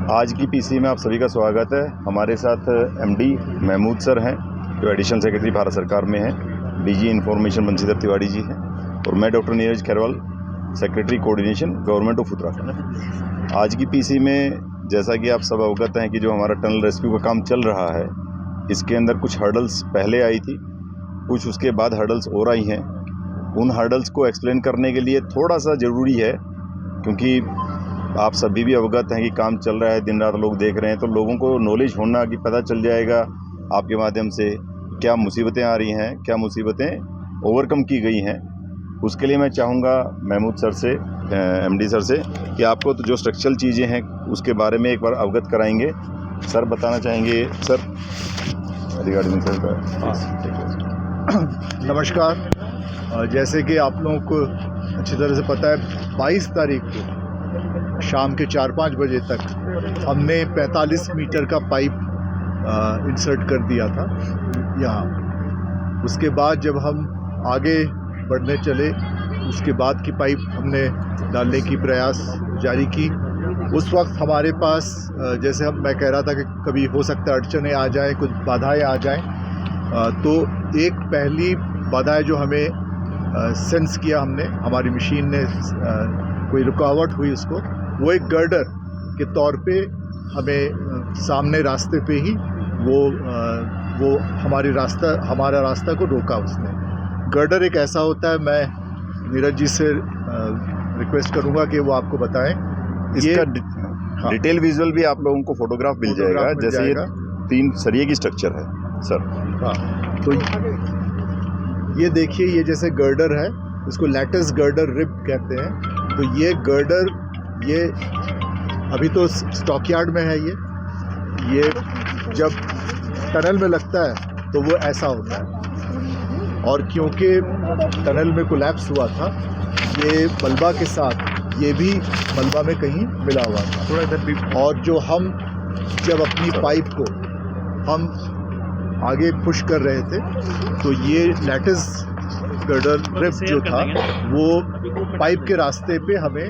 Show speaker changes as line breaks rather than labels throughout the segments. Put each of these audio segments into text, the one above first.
आज की पीसी में आप सभी का स्वागत है। हमारे साथ एमडी महमूद सर हैं जो एडिशनल सेक्रेटरी भारत सरकार में हैं, डीजी इन्फॉर्मेशन बंशीधर तिवारी जी हैं और मैं doctor Neeraj Khairwal, secretary coordination government of Uttarakhand. आज की पीसी में जैसा कि आप सब अवगत हैं कि जो हमारा टनल रेस्क्यू का काम चल रहा है, इसके अंदर कुछ हर्डल्स पहले आई थी, कुछ उसके बाद हर्डल्स और आई हैं। उन हर्डल्स को एक्सप्लेन करने के लिए थोड़ा सा ज़रूरी है, क्योंकि आप सभी भी अवगत हैं कि काम चल रहा है, दिन रात लोग देख रहे हैं, तो लोगों को नॉलेज होना कि पता चल जाएगा आपके माध्यम से क्या मुसीबतें आ रही हैं, क्या मुसीबतें ओवरकम की गई हैं। उसके लिए मैं चाहूँगा महमूद सर से, एमडी सर से, कि आपको तो जो स्ट्रक्चरल चीज़ें हैं उसके बारे में एक बार अवगत कराएंगे। सर बताना चाहेंगे सर रिगार्डिंग सर का।
नमस्कार। जैसे कि आप लोगों को अच्छी तरह से पता है, 22 तारीख को शाम के 4-5 बजे तक हमने 45 मीटर का पाइप इंसर्ट कर दिया था यहाँ। उसके बाद जब हम आगे बढ़ने चले, उसके बाद की पाइप हमने डालने की प्रयास जारी की। उस वक्त हमारे पास जैसे मैं कह रहा था कि कभी हो सकता है अड़चनें आ जाएं, कुछ बाधाएं आ जाएं, तो एक पहली बाधा जो हमें सेंस किया हमने, हमारी मशीन ने कोई रुकावट हुई उसको, वो एक गर्डर के तौर पे हमें सामने रास्ते पे ही वो हमारा रास्ता को रोका उसने। गर्डर एक ऐसा होता है, मैं नीरज जी से रिक्वेस्ट करूँगा कि वो आपको बताएं।
इसका डिटेल विजुअल भी आप लोगों को फोटोग्राफ मिल जाएगा, जैसे ये 3 सरिये की स्ट्रक्चर है सर।
हाँ, तो ये देखिए, ये जैसे गर्डर है, इसको लैटिस गर्डर रिब कहते हैं। तो ये गर्डर, ये अभी तो स्टॉक यार्ड में है। ये जब टनल में लगता है तो वो ऐसा होता है, और क्योंकि टनल में कोलैप्स हुआ था, ये मलबा के साथ ये भी मलबा में कहीं मिला हुआ था थोड़ा इधर भी। और जो हम जब अपनी पाइप को हम आगे पुश कर रहे थे, तो ये लैटिस गर्डर रिब जो था वो पाइप के रास्ते पे हमें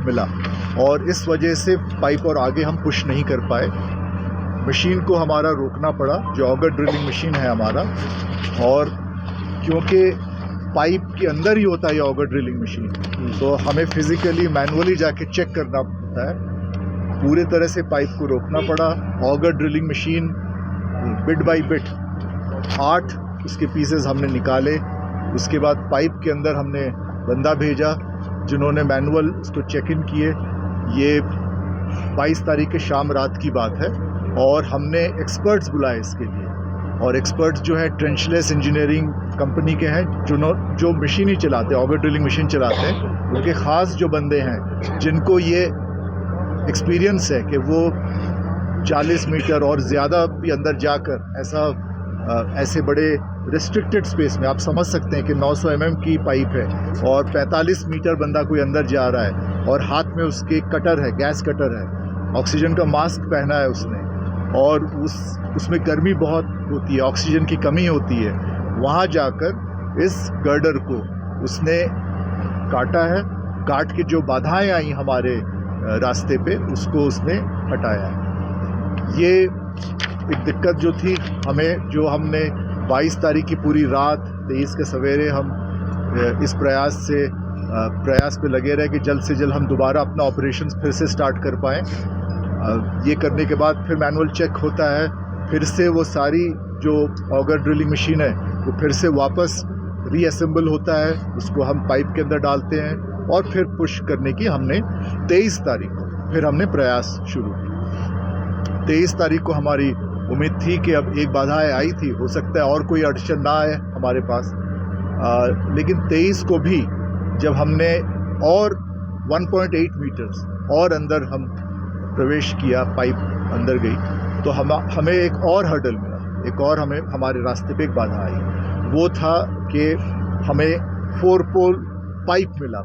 मिला, और इस वजह से पाइप और आगे हम पुश नहीं कर पाए। मशीन को हमारा रोकना पड़ा, जो ऑगर ड्रिलिंग मशीन है हमारा, और क्योंकि पाइप के अंदर ही होता है ये ऑगर ड्रिलिंग मशीन, तो हमें फिज़िकली मैनुअली जाके चेक करना पड़ता है। पूरे तरह से पाइप को रोकना पड़ा। Auger drilling machine bit by bit 8 उसके पीसेस हमने निकाले। उसके बाद पाइप के अंदर हमने बंदा भेजा जिन्होंने मैनुअल उसको चेक इन किए। ये 22 तारीख के शाम रात की बात है, और हमने एक्सपर्ट्स बुलाए इसके लिए। और एक्सपर्ट्स जो है ट्रेंचलेस इंजीनियरिंग कंपनी के हैं, जो मशीन ही चलाते हैं, ऑगर ड्रिलिंग मशीन चलाते हैं। उनके ख़ास जो बंदे हैं जिनको ये एक्सपीरियंस है कि वो 40 मीटर और ज़्यादा भी अंदर जाकर ऐसे बड़े रिस्ट्रिक्टेड स्पेस में, आप समझ सकते हैं कि 900 mm की पाइप है और 45 मीटर बंदा कोई अंदर जा रहा है, और हाथ में उसके कटर है, गैस कटर है, ऑक्सीजन का मास्क पहना है उसने, और उसमें गर्मी बहुत होती है, ऑक्सीजन की कमी होती है। वहाँ जाकर इस गर्डर को उसने काटा है, काट के जो बाधाएं आई हमारे रास्ते पे, उसको उसने हटाया है। ये एक दिक्कत जो थी हमें, जो हमने 22 तारीख की पूरी रात, 23 के सवेरे हम इस प्रयास पे लगे रहे कि जल्द से जल्द हम दोबारा अपना ऑपरेशन फिर से स्टार्ट कर पाएँ। ये करने के बाद फिर मैनुअल चेक होता है, फिर से वो सारी जो ऑगर ड्रिलिंग मशीन है वो फिर से वापस रीअसेंबल होता है, उसको हम पाइप के अंदर डालते हैं, और फिर पुश करने की हमने 23 तारीख को फिर हमने प्रयास शुरू किया। 23 तारीख को हमारी उम्मीद थी कि अब एक बाधा आई थी, हो सकता है और कोई अड़चन ना आए हमारे पास, लेकिन 23 को भी जब हमने और 1.8 मीटर्स और अंदर हम प्रवेश किया, पाइप अंदर गई, तो हमें एक और हर्डल मिला, एक और हमें हमारे रास्ते पे एक बाधा आई। वो था कि हमें 4 पोल पाइप मिला।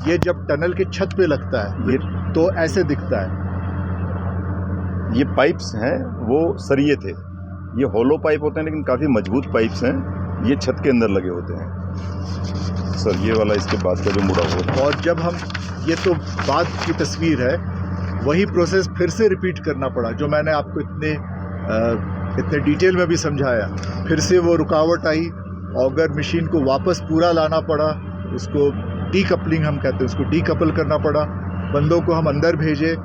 ये जब टनल के छत पे लगता है तो ऐसे दिखता है।
ये पाइप्स हैं वो सरिये थे, ये होलो पाइप होते हैं लेकिन काफ़ी मजबूत पाइप्स हैं, ये छत के अंदर लगे होते हैं सर। ये वाला इसके बाद का जो मुड़ा हुआ है।
और जब हम, ये तो बाद की तस्वीर है, वही प्रोसेस फिर से रिपीट करना पड़ा, जो मैंने आपको इतने डिटेल में भी समझाया। फिर से वो रुकावट आई, ऑगर मशीन को वापस पूरा लाना पड़ा, उसको डीकपलिंग हम कहते हैं, उसको डीकपल करना पड़ा, बंदों को हम अंदर भेजे।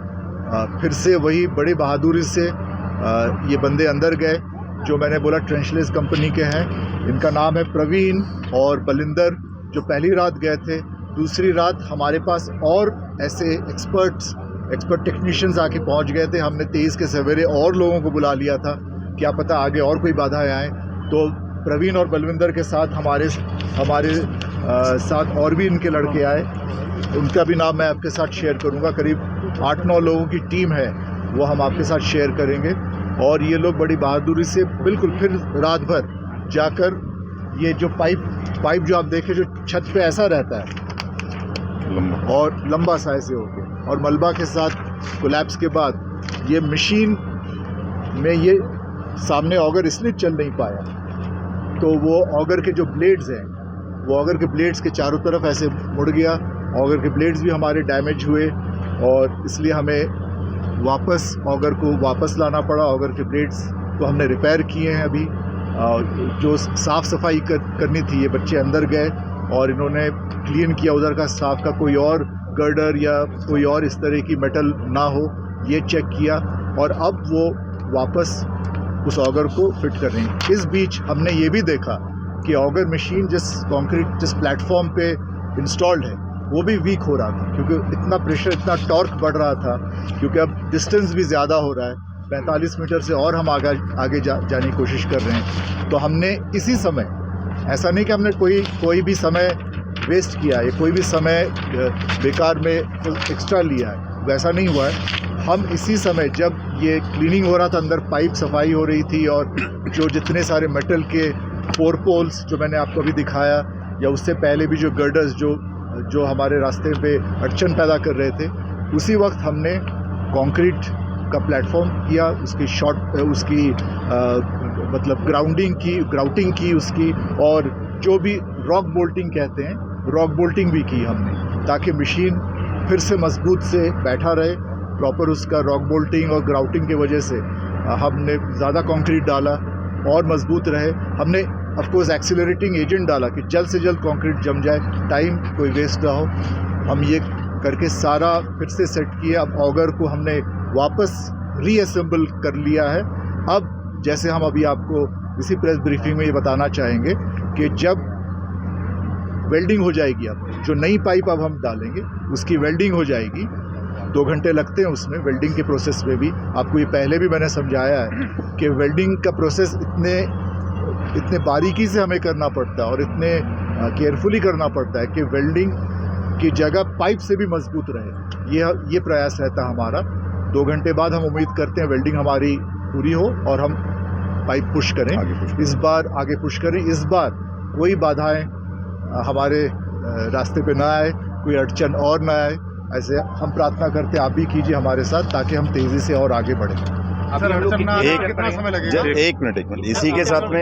फिर से वही बड़ी बहादुरी से ये बंदे अंदर गए, जो मैंने बोला ट्रेंचलेस कंपनी के हैं। इनका नाम है प्रवीण और बलिंदर, जो पहली रात गए थे। दूसरी रात हमारे पास और ऐसे एक्सपर्ट टेक्नीशियंस आके पहुंच गए थे। हमने 23 के सवेरे और लोगों को बुला लिया था, क्या पता आगे और कोई बाधाएं आए। तो प्रवीण और बलविंदर के साथ हमारे साथ और भी इनके लड़के आए, उनका भी नाम मैं आपके साथ शेयर करूंगा। करीब 8-9 लोगों की टीम है, वो हम आपके साथ शेयर करेंगे। और ये लोग बड़ी बहादुरी से बिल्कुल फिर रात भर जाकर ये जो पाइप जो आप देखें, जो छत पे ऐसा रहता है और लंबा सा ऐसे हो गया, और मलबा के साथ कोलैप्स के बाद ये मशीन में ये सामने ऑगर इसलिए चल नहीं पाया, तो वो ऑगर के जो ब्लेड्स हैं, वो ऑगर के ब्लेड्स के चारों तरफ ऐसे मुड़ गया। ऑगर के ब्लेड्स भी हमारे डैमेज हुए और इसलिए हमें वापस ऑगर को वापस लाना पड़ा। ऑगर के ब्लेड्स तो हमने रिपेयर किए हैं अभी। जो साफ़ सफाई करनी थी, ये बच्चे अंदर गए और इन्होंने क्लीन किया उधर का स्टाफ का, कोई और गर्डर या कोई और इस तरह की मेटल ना हो, ये चेक किया और अब वो वापस उस ऑगर को फिट कर रहे हैं। इस बीच हमने ये भी देखा कि ऑगर मशीन जिस प्लेटफॉर्म पे इंस्टॉल्ड है वो भी वीक हो रहा था, क्योंकि इतना प्रेशर, इतना टॉर्क बढ़ रहा था, क्योंकि अब डिस्टेंस भी ज़्यादा हो रहा है। 45 मीटर से और हम आगे जाने की कोशिश कर रहे हैं। तो हमने इसी समय, ऐसा नहीं कि हमने कोई भी समय वेस्ट किया है, कोई भी समय बेकार में एक्स्ट्रा लिया है, वैसा नहीं हुआ है। हम इसी समय, जब ये क्लीनिंग हो रहा था, अंदर पाइप सफाई हो रही थी और जो जितने सारे मेटल के 4 पोल्स जो मैंने आपको अभी दिखाया, या उससे पहले भी जो गर्डर्स जो हमारे रास्ते पे अड़चन पैदा कर रहे थे, उसी वक्त हमने कंक्रीट का प्लेटफॉर्म किया, उसकी मतलब ग्राउटिंग की उसकी, और जो भी रॉक बोल्टिंग कहते हैं, रॉक बोल्टिंग भी की हमने, ताकि मशीन फिर से मजबूत से बैठा रहे। प्रॉपर उसका रॉक बोल्टिंग और ग्राउटिंग की वजह से हमने ज़्यादा कंक्रीट डाला और मजबूत रहे। हमने ऑफ कोर्स एक्सीलरेटिंग एजेंट डाला कि जल्द से जल्द कंक्रीट जम जाए, टाइम कोई वेस्ट ना हो। हम ये करके सारा फिर से सेट किया। अब ऑगर को हमने वापस रीअसेंबल कर लिया है। अब जैसे हम अभी आपको इसी प्रेस ब्रीफिंग में ये बताना चाहेंगे कि जब वेल्डिंग हो जाएगी, अब जो नई पाइप अब हम डालेंगे उसकी वेल्डिंग हो जाएगी। 2 घंटे लगते हैं उसमें, वेल्डिंग के प्रोसेस में भी। आपको ये पहले भी मैंने समझाया है कि वेल्डिंग का प्रोसेस इतने बारीकी से हमें करना पड़ता है और इतने केयरफुली करना पड़ता है कि वेल्डिंग की जगह पाइप से भी मजबूत रहे। ये प्रयास रहता है हमारा। 2 घंटे बाद हम उम्मीद करते हैं वेल्डिंग हमारी पूरी हो और हम पाइप पुश करें, इस बार आगे पुश करें। इस बार कोई बाधाएं हमारे रास्ते पे ना आए, कोई अड़चन और ना आए, ऐसे हम प्रार्थना करते हैं। आप भी कीजिए हमारे साथ, ताकि हम तेज़ी से और आगे बढ़ें।
कितना समय लगेगा?
एक मिनट इसी के साथ में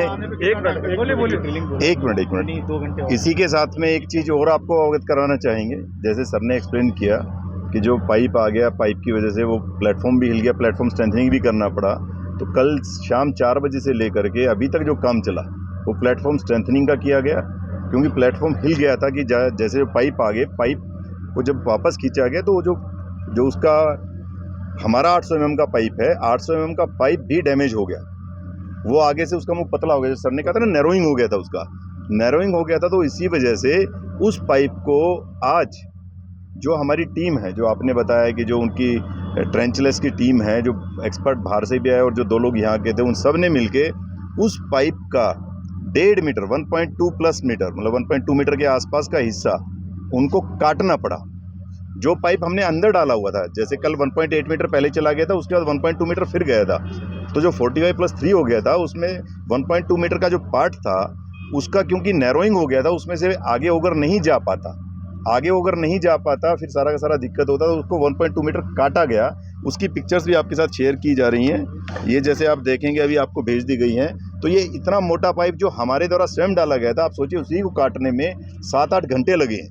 एक मिनट इसी के साथ में एक चीज़ और आपको अवगत कराना चाहेंगे। जैसे सर ने एक्सप्लेन किया कि जो पाइप आ गया, पाइप की वजह से वो प्लेटफॉर्म भी हिल गया, प्लेटफॉर्म स्ट्रेंथनिंग भी करना पड़ा। तो कल शाम 4 बजे से लेकर के अभी तक जो काम चला वो प्लेटफॉर्म स्ट्रेंथनिंग का किया गया, क्योंकि प्लेटफॉर्म हिल गया था कि जैसे जो पाइप आ गए, पाइप को जब वापस खींचा गया तो जो उसका हमारा 800 mm का पाइप है, 800 mm का पाइप भी डैमेज हो गया। वो आगे से उसका मुँह पतला हो गया, सर ने कहा था ना, नैरोइंग हो गया था, उसका नैरोइंग हो गया था। तो इसी वजह से उस पाइप को आज जो हमारी टीम है, जो आपने बताया कि जो उनकी ट्रेंचलेस की टीम है, जो एक्सपर्ट बाहर से भी आए और जो 2 लोग यहाँ के थे, उन सब ने मिलके उस पाइप का 1.5 मीटर 1.2 प्लस मीटर, मतलब 1.2 मीटर के आसपास का हिस्सा उनको काटना पड़ा। जो पाइप हमने अंदर डाला हुआ था, जैसे कल 1.8 मीटर पहले चला गया था, उसके बाद 1.2 मीटर फिर गया था, तो जो 45+3 हो गया था, उसमें 1.2 मीटर का जो पार्ट था उसका क्योंकि नैरोइंग हो गया था, उसमें से आगे ओवर नहीं जा पाता, फिर सारा का सारा दिक्कत होता, तो उसको 1.2 मीटर काटा गया। उसकी पिक्चर्स भी आपके साथ शेयर की जा रही हैं। ये जैसे आप देखेंगे अभी आपको भेज दी गई हैं। तो ये इतना मोटा पाइप जो हमारे द्वारा स्वयं डाला गया था, आप सोचिए उसी को काटने में 7-8 घंटे लगे हैं।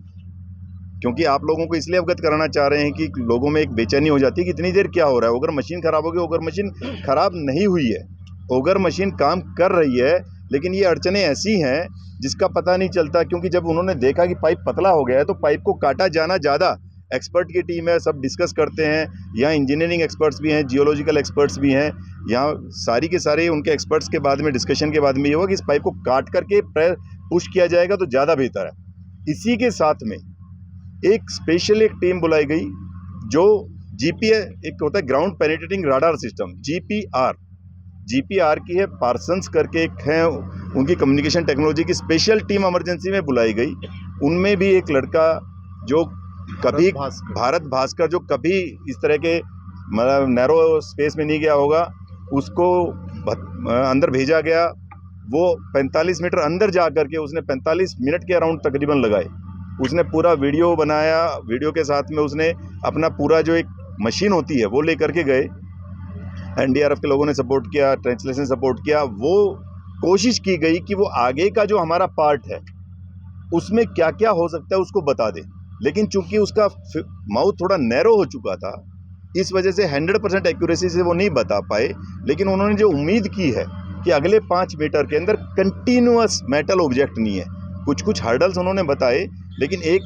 क्योंकि आप लोगों को इसलिए अवगत कराना चाह रहे हैं कि लोगों में एक बेचैनी हो जाती है कि इतनी देर क्या हो रहा है, अगर मशीन ख़राब होगी, अगर मशीन ख़राब नहीं हुई है, अगर मशीन काम कर रही है, लेकिन ये अड़चनें ऐसी हैं जिसका पता नहीं चलता। क्योंकि जब उन्होंने देखा कि पाइप पतला हो गया है तो पाइप को काटा जाना ज़्यादा, एक्सपर्ट की टीम है, सब डिस्कस करते हैं, यहाँ इंजीनियरिंग एक्सपर्ट्स भी हैं, जियोलॉजिकल एक्सपर्ट्स भी हैं, यहाँ सारी के सारे उनके एक्सपर्ट्स के बाद में डिस्कशन के बाद में ये होगा कि इस पाइप को काट करके पुश किया जाएगा तो ज़्यादा बेहतर है। इसी के साथ में एक स्पेशल एक टीम बुलाई गई जो एक होता है ground penetrating radar system, GPR की है, पार्सन्स करके एक है, उनकी कम्युनिकेशन टेक्नोलॉजी की स्पेशल टीम इमरजेंसी में बुलाई गई। उनमें भी एक लड़का जो कभी भारत भास्कर जो कभी इस तरह के मतलब नैरो स्पेस में नहीं गया होगा, उसको अंदर भेजा गया। वो 45 मीटर अंदर जा करके उसने 45 मिनट के अराउंड तकरीबन लगाए, उसने पूरा वीडियो बनाया, वीडियो के साथ में उसने अपना पूरा जो एक मशीन होती है वो लेकर के गए। एनडीआरएफ के लोगों ने सपोर्ट किया, ट्रांसलेशन सपोर्ट किया। वो कोशिश की गई कि वो आगे का जो हमारा पार्ट है उसमें क्या क्या हो सकता है उसको बता दे, लेकिन चूंकि उसका माउथ थोड़ा नैरो हो चुका था, इस वजह से 100% एक्यूरेसी से वो नहीं बता पाए। लेकिन उन्होंने जो उम्मीद की है कि अगले 5 मीटर के अंदर कंटिन्यूअस मेटल ऑब्जेक्ट नहीं है, कुछ हर्डल्स उन्होंने बताए, लेकिन एक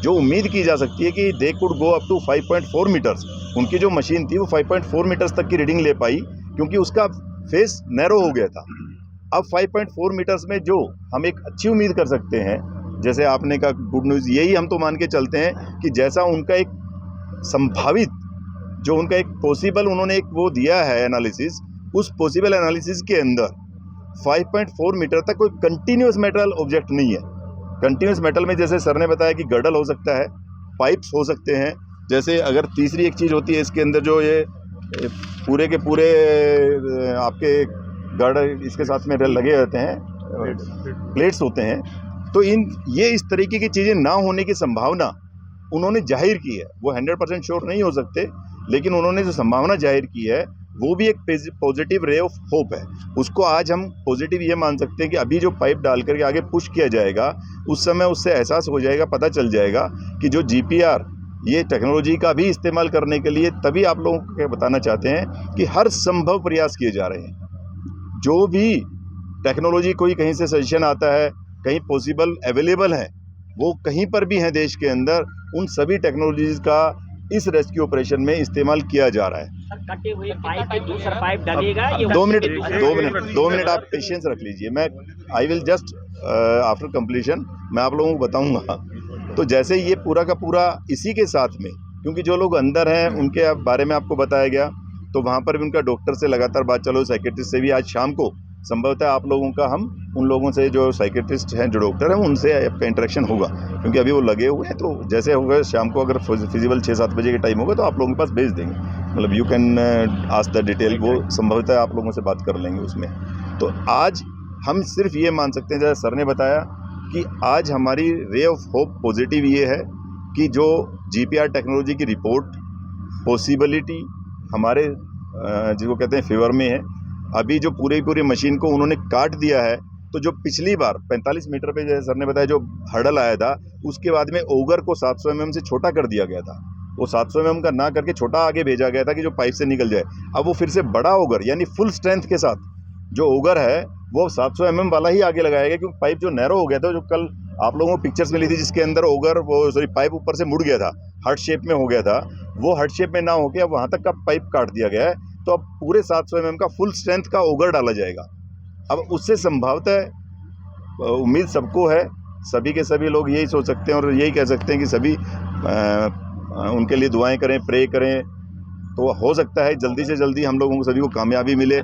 जो उम्मीद की जा सकती है कि they could go up to 5.4 metres. उनकी जो मशीन थी वो 5.4 मीटर्स तक की रीडिंग ले पाई, क्योंकि उसका फेस नैरो हो गया था। अब 5.4 मीटर्स में जो हम एक अच्छी उम्मीद कर सकते हैं, जैसे आपने कहा गुड न्यूज़, यही हम तो मान के चलते हैं कि जैसा उनका एक संभावित जो उनका एक पॉसिबल उन्होंने एक वो दिया है एनालिसिस, उस पॉसिबल एनालिसिस के अंदर 5.4 मीटर तक कोई कंटिन्यूअस मेटल ऑब्जेक्ट नहीं है। कंटिन्यूअस मेटल में जैसे सर ने बताया कि गर्डल हो सकता है, पाइप्स हो सकते हैं, जैसे अगर तीसरी एक चीज़ होती है इसके अंदर जो ये पूरे के पूरे आपके गर्डल इसके साथ में लगे रहते हैं, प्लेट्स होते हैं, तो ये इस तरीके की चीज़ें ना होने की संभावना उन्होंने जाहिर की है। वो 100% श्योर नहीं हो सकते, लेकिन उन्होंने जो संभावना जाहिर की है वो भी एक पॉजिटिव रे ऑफ होप है। उसको आज हम पॉजिटिव ये मान सकते हैं कि अभी जो पाइप डाल करके आगे पुश किया जाएगा, उस समय उससे एहसास हो जाएगा, पता चल जाएगा कि जो जीपीआर ये टेक्नोलॉजी का भी इस्तेमाल करने के लिए, तभी आप लोगों को बताना चाहते हैं कि हर संभव प्रयास किए जा रहे हैं। जो भी टेक्नोलॉजी कोई कहीं से सजेशन आता है, कहीं पॉसिबल अवेलेबल है, वो कहीं पर भी हैं देश के अंदर, उन सभी टेक्नोलॉजीज़ का इस रेस्क्यू ऑपरेशन में इस्तेमाल किया जा रहा है।
कटे हुए पाइप पे दूसरा पाइप डालिएगा।
2 मिनट आप पेशेंस रख लीजिए। मैं I will just after completion मैं आप लोगों को बताऊंगा। तो जैसे ये पूरा का पूरा इसी के साथ में, क्योंकि जो लोग अंदर हैं उनके बारे में आपको बताया गया, तो वहाँ पर भी उनका डॉक्टर से लगातार बात चालू, साइकेट्रिस्ट से भी। आज शाम को संभवतः आप लोगों का हम उन लोगों से जो साइकेट्रिस्ट हैं, जो डॉक्टर हैं, उनसे आपका इंटरेक्शन होगा, क्योंकि अभी वो लगे हुए हैं। तो जैसे होगा शाम को, अगर फिजिबल 6-7 बजे के टाइम होगा तो आप लोगों के पास भेज देंगे, मतलब you can ask the detail, वो संभवतः आप लोगों से बात कर लेंगे उसमें। तो आज हम सिर्फ ये मान सकते हैं, जैसे सर ने बताया, कि आज हमारी रे ऑफ होप पॉजिटिव ये है कि जो जीपीआर टेक्नोलॉजी की रिपोर्ट पॉसिबिलिटी हमारे जिसको कहते हैं फेवर में है। अभी जो पूरी मशीन को उन्होंने काट दिया है, तो जो पिछली बार 45 मीटर पे जैसे सर ने बताया जो हर्डल आया था, उसके बाद में ओगर को 700 mm से छोटा कर दिया गया था। वो 700 mm का ना करके छोटा आगे भेजा गया था कि जो पाइप से निकल जाए। अब वो फिर से बड़ा ओगर यानी फुल स्ट्रेंथ के साथ जो ओगर है वो 700 mm वाला ही आगे लगाया गया, क्योंकि पाइप जो नैरो हो गया था, जो कल आप लोगों को पिक्चर्स मिली थी जिसके अंदर ओगर पाइप ऊपर से मुड़ गया था, हार्ट शेप में हो गया था, वो हार्ट शेप में ना होकर अब वहाँ तक का पाइप काट दिया गया है। तो अब पूरे 700 mm का फुल स्ट्रेंथ का ओगर डाला जाएगा। अब उससे संभवतः उम्मीद सबको है, सभी के सभी लोग यही सोच सकते हैं और यही कह सकते हैं कि सभी उनके लिए दुआएं करें, प्रे करें, तो हो सकता है जल्दी से जल्दी हम लोगों को सभी को कामयाबी मिले।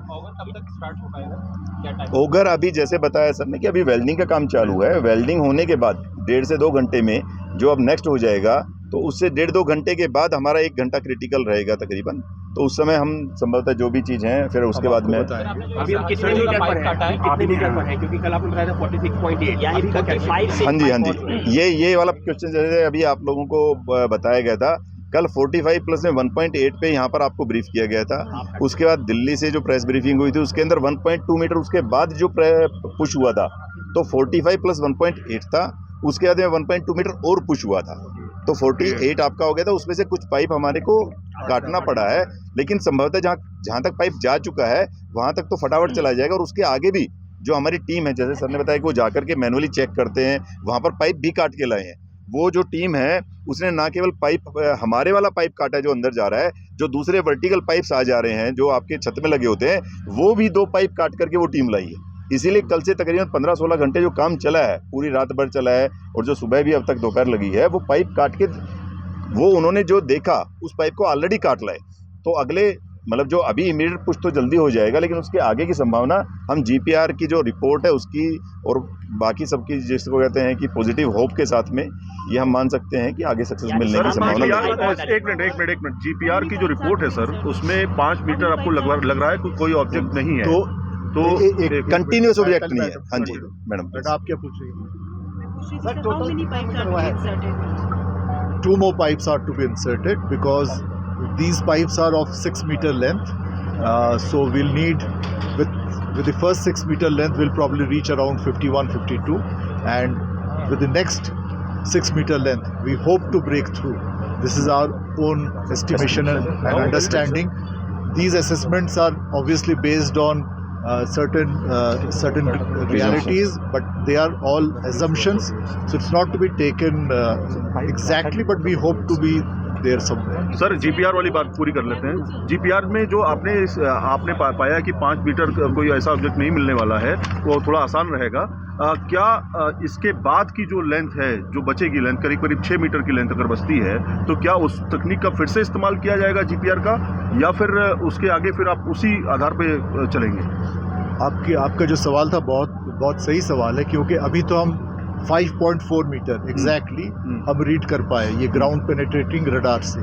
ओगर अभी जैसे बताया सर ने कि अभी वेल्डिंग का काम चालू है। वेल्डिंग होने के बाद 1.5 से 2 घंटे में जो अब नेक्स्ट हो जाएगा, तो उससे 1.5-2 घंटे के बाद हमारा 1 घंटा क्रिटिकल रहेगा तकरीबन। तो उस समय हम संभवतः जो भी चीज़ हैं फिर उसके बाद में
अभी हम कितने मीटर पर है, कितने मीटर पर है, क्योंकि कल आपने बताया था 46.8 यानी 45 से।
हाँ जी, ये वाला क्वेश्चन जैसे अभी आप लोगों को बताया गया था, कल 45 प्लस में 1.8 पे यहाँ पर आपको ब्रीफ किया गया था। उसके बाद दिल्ली से जो प्रेस ब्रीफिंग हुई थी उसके अंदर 1.2 मीटर उसके बाद जो पुश हुआ था, तो 45 प्लस 1.8 था, उसके बाद में 1.2 मीटर और पुश हुआ था। तो 48 आपका हो गया था, उसमें से कुछ पाइप हमारे को काटना पड़ा है, लेकिन संभवतः जहाँ तक पाइप जा चुका है वहाँ तक तो फटाफट चला जाएगा। और उसके आगे भी जो हमारी टीम है, जैसे सर ने बताया कि वो जाकर के मैनुअली चेक करते हैं, वहाँ पर पाइप भी काट के लाए हैं। वो जो टीम है उसने ना केवल पाइप हमारे वाला पाइप काटा है जो अंदर जा रहा है, जो दूसरे वर्टिकल पाइप्स आ जा रहे हैं जो आपके छत में लगे होते हैं, वो भी 2 पाइप काट करके वो टीम लाई है। इसीलिए कल से तकरीबन 15-16 घंटे जो काम चला है, पूरी रात भर चला है, और जो सुबह भी अब तक दोपहर लगी है, वो पाइप काट के वो उन्होंने जो देखा उस पाइप को ऑलरेडी काट लाए। तो अगले मतलब जो अभी इमीडिएट पुश तो जल्दी हो जाएगा, लेकिन उसके आगे की संभावना हम जीपीआर की जो रिपोर्ट है उसकी और बाकी सबकी जिसको कहते हैं कि पॉजिटिव होप के साथ में ये हम मान सकते हैं कि आगे सक्सेस मिलने की संभावना है।
एक मिनट जीपीआर की जो रिपोर्ट है सर, उसमें 5 मीटर आपको लग रहा है कोई ऑब्जेक्ट नहीं है, तो
कंटिन्यूस ऑब्जेक्ट नहीं है। हाँ जी मैडम,
बट आप क्या पूछ रही हैं?
Sir, how many pipes are to be inserted?
2 more pipes are to be inserted because these pipes are of 6 meter length. So we'll need with the first 6 meter length we'll probably reach around 51-52, and with the next 6 meter length we hope to break through. This is our own estimation and understanding. These assessments are obviously based on certain realities, but they are all assumptions, so it's not to be taken exactly, but we hope to be there somewhere.
Sir GPR वाली बात पूरी कर लेते हैं। GPR में जो आपने पाया कि 5 मीटर कोई ऐसा ऑब्जेक्ट नहीं मिलने वाला है, वो थोड़ा आसान रहेगा। क्या इसके बाद की जो लेंथ है, जो बचेगी लेंथ करीब 6 मीटर की लेंथ अगर बचती है, तो क्या उस तकनीक का फिर से इस्तेमाल किया जाएगा जीपीआर का, या फिर उसके आगे फिर आप उसी आधार पे चलेंगे?
आपका जो सवाल था बहुत सही सवाल है, क्योंकि अभी तो हम 5.4 मीटर एग्जैक्टली हम रीड कर पाए ये ग्राउंड पेनिट्रेटिंग रडार से।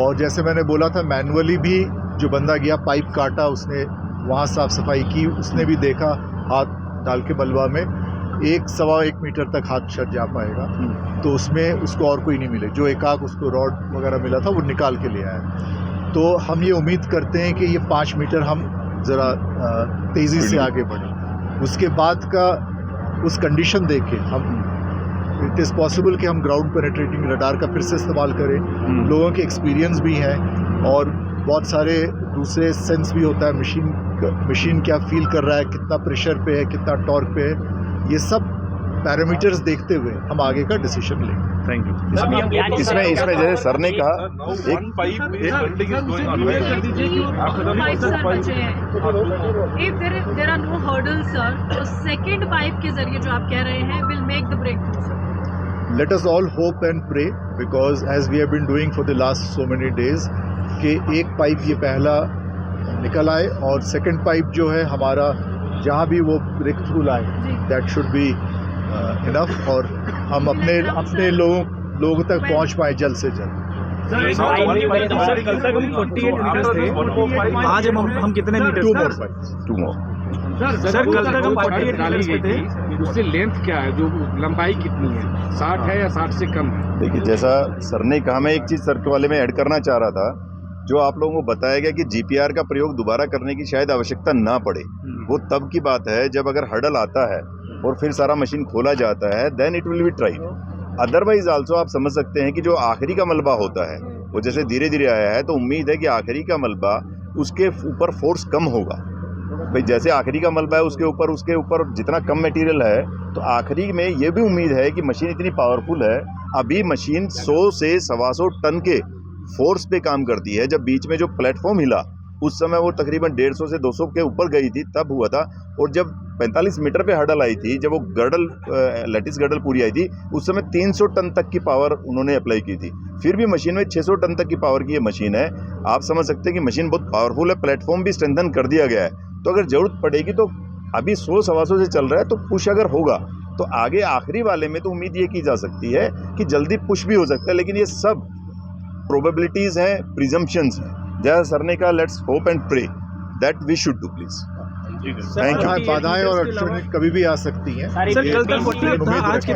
और जैसे मैंने बोला था, मैनुअली भी जो बंदा गया पाइप काटा, उसने वहाँ साफ सफाई की, उसने भी देखा हाथ डाल के मलबा में 1-1.25 मीटर तक हाथ शट जा पाएगा, तो उसमें उसको और कोई नहीं मिले। जो एकाक उसको रॉड वगैरह मिला था वो निकाल के ले आया। तो हम ये उम्मीद करते हैं कि ये 5 मीटर हम ज़रा तेज़ी से आगे बढ़ें। उसके बाद का उस कंडीशन देख के हम इट इज़ पॉसिबल कि हम ग्राउंड पेनिट्रेटिंग रडार का फिर से इस्तेमाल करें। लोगों के एक्सपीरियंस भी हैं और बहुत सारे दूसरे सेंस भी होता है, मशीन क्या फील कर रहा है, कितना प्रेशर पे है, कितना टॉर्क पे है, ये सब पैरामीटर्स देखते हुए हम आगे का डिसीजन लेंगे।
Thank you.
इसमें जैसे सर ने कहा
If there are no hurdles, sir, तो second pipe के जरिए जो आप कह रहे हैं will make the breakthrough, sir.
Let us all hope and pray, because as we have been doing for the last so many days, कि एक पाइप ये पहला निकल आए और सेकंड पाइप जो है हमारा जहाँ भी वो ब्रेक थ्रू लाए, दैट शुड बी इनफ, और हम अपने लोगों तक पहुँच पाए जल्द से जल्द।
आज हम कितने मीटर?
2 more.
सर कल तक हम 48 मीटर्स पे थे।
उससे लेंथ क्या है, जो लंबाई कितनी है, 60 है या 60 से कम है?
देखिए, जैसा सर ने कहा, मैं एक चीज़ सर के वाले में ऐड करना चाह रहा था, जो आप लोगों को बताया गया कि जीपीआर का प्रयोग दोबारा करने की शायद आवश्यकता ना पड़े। वो तब की बात है जब अगर हर्डल आता है और फिर सारा मशीन खोला जाता है, then it will be tried. Otherwise also आप समझ सकते हैं कि जो आखिरी का मलबा होता है वो जैसे धीरे धीरे आया है, तो उम्मीद है कि आखिरी का मलबा उसके ऊपर फोर्स कम होगा। भाई जैसे आखिरी का मलबा है उसके ऊपर जितना कम मटेरियल है, तो आखिरी में ये भी उम्मीद है कि मशीन इतनी पावरफुल है। अभी मशीन 100 से 125 टन के फोर्स पे काम करती है। जब बीच में जो प्लेटफॉर्म हिला उस समय वो तकरीबन 150 से 200 के ऊपर गई थी, तब हुआ था। और जब 45 मीटर पे हर्डल आई थी, जब वो गर्डल लैटिस गर्डल पूरी आई थी, उस समय 300 टन तक की पावर उन्होंने अप्लाई की थी। फिर भी मशीन में 600 टन तक की पावर की ये मशीन है। आप समझ सकते हैं कि मशीन बहुत पावरफुल है। प्लेटफॉर्म भी स्ट्रेंथन कर दिया गया है, तो अगर ज़रूरत पड़ेगी तो अभी 100-125 से चल रहा है, तो पुश अगर होगा तो आगे आखिरी वाले में तो उम्मीद ये की जा सकती है कि जल्दी पुश भी हो सकता है। लेकिन ये सब प्रोबेबिलिटीज़ हैं, प्रिजम्पशंस हैं। जैसा सर ने कहा, let's hope and pray that we should do please. Thank you.
बाधाएं और अड़चनें कभी भी आ सकती हैं।
सर कल तक 48 था, आज